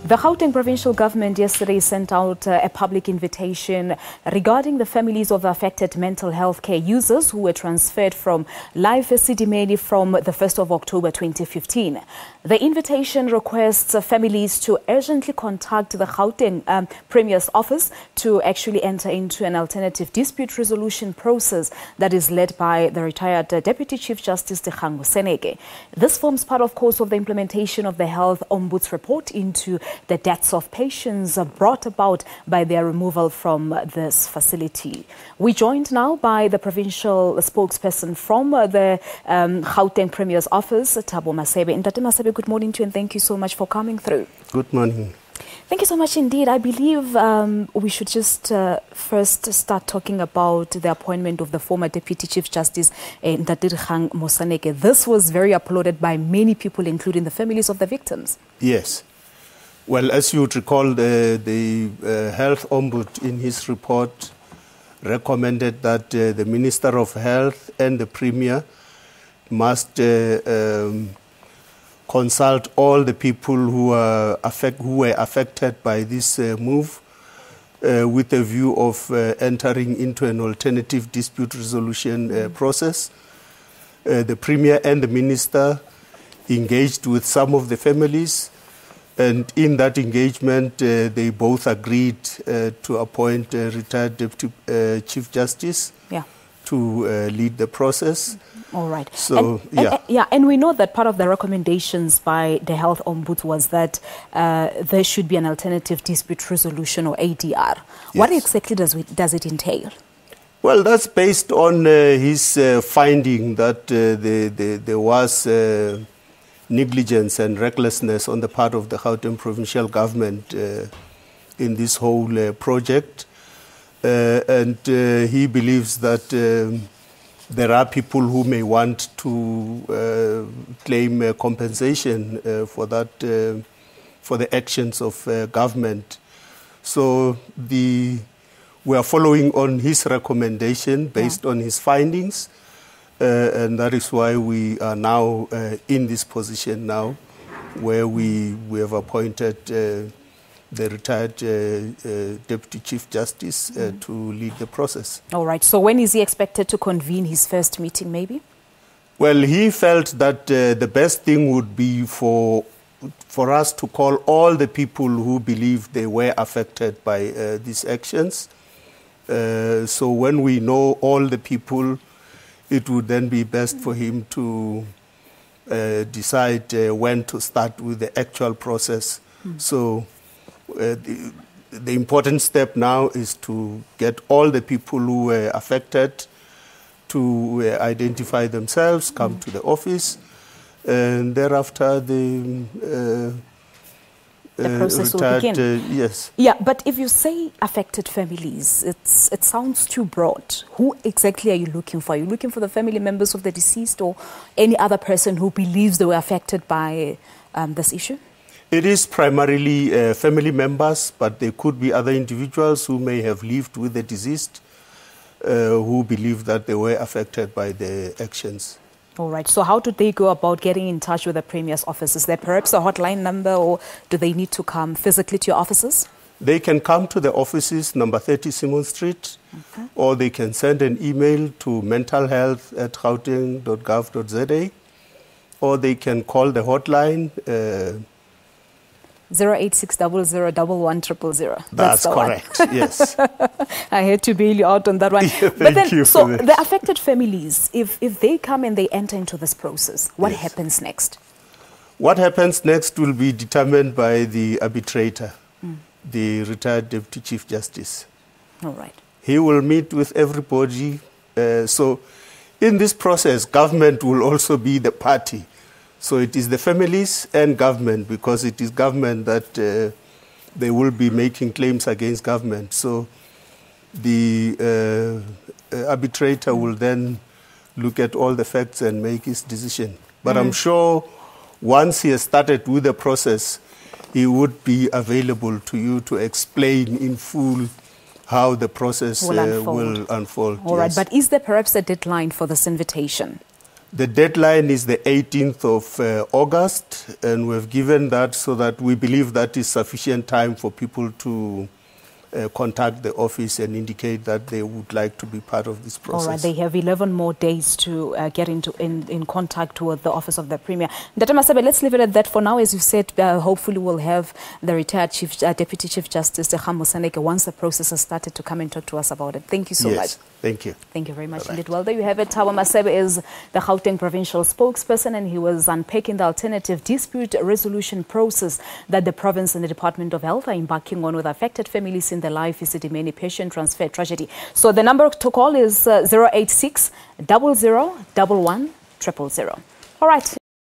The Gauteng Provincial Government yesterday sent out a public invitation regarding the families of affected mental health care users who were transferred from Life Esidimeni from the 1st of October 2015. The invitation requests families to urgently contact the Gauteng Premier's office to actually enter into an alternative dispute resolution process that is led by the retired Deputy Chief Justice Dikgang Moseneke. This forms part, of course, of the implementation of the Health Ombuds report into the deaths of patients brought about by their removal from this facility. We're joined now by the provincial spokesperson from the Gauteng Premier's office, Thabo Masebe. Ntate Masebe, good morning to you and thank you so much for coming through. Good morning. Thank you so much indeed. I believe we should just first start talking about the appointment of the former Deputy Chief Justice, Dikgang Moseneke. This was very applauded by many people, including the families of the victims. Yes. Well, as you would recall, the Health Ombuds in his report recommended that the Minister of Health and the Premier must consult all the people who were affected by this move with a view of entering into an alternative dispute resolution process. The Premier and the Minister engaged with some of the families, and in that engagement, they both agreed to appoint a retired Deputy Chief Justice to lead the process. All right. So, and we know that part of the recommendations by the Health Ombuds was that there should be an alternative dispute resolution, or ADR. Yes. What exactly does it entail? Well, that's based on his finding that there was negligence and recklessness on the part of the Gauteng Provincial Government in this whole project. And he believes that there are people who may want to claim compensation for that, for the actions of government. So we are following on his recommendation based on his findings. And that is why we are now in this position now, where we have appointed the retired Deputy Chief Justice to lead the process. All right. So when is he expected to convene his first meeting, maybe? Well, he felt that the best thing would be for us to call all the people who believe they were affected by these actions. So when we know all the people, it would then be best for him to decide when to start with the actual process. So the important step now is to get all the people who were affected to identify themselves, come to the office, and thereafter the process will begin. Yes. Yeah, but if you say affected families, it sounds too broad. Who exactly are you looking for? Are you looking for the family members of the deceased or any other person who believes they were affected by this issue? It is primarily family members, but there could be other individuals who may have lived with the deceased who believe that they were affected by the actions. All right. So how do they go about getting in touch with the Premier's office? Is there perhaps a hotline number, or do they need to come physically to your offices? They can come to the offices, number 30 Simon Street, or they can send an email to mentalhealth@gauteng.gov.za, or they can call the hotline 08600111000. That's correct. Yes. I had to bail you out on that one. Thank you. So the affected families, if they come and they enter into this process, what happens next? What happens next will be determined by the arbitrator, the retired Deputy Chief Justice. All right. He will meet with everybody. So in this process, government will also be the party. So it is the families and government, because it is government that they will be making claims against government. So the arbitrator will then look at all the facts and make his decision. But I'm sure once he has started with the process, he would be available to you to explain in full how the process will unfold. All right, but is there perhaps a deadline for this invitation? The deadline is the 18th of August, and we've given that so that we believe that is sufficient time for people to contact the office and indicate that they would like to be part of this process. All right, they have 11 more days to get in contact with the Office of the Premier. Thabo Masebe, let's leave it at that for now. As you said, hopefully we'll have the retired Deputy Chief Justice, Dikgang Moseneke, once the process has started, to come and talk to us about it. Thank you so much. Thank you. Thank you very much Bye-bye. indeed. Well, there you have it. Thabo Masebe is the Gauteng Provincial Spokesperson, and he was unpacking the alternative dispute resolution process that the province and the Department of Health are embarking on with affected families in the Life Esidimeni patient transfer tragedy. So the number to call is 086 00 11 000. All right.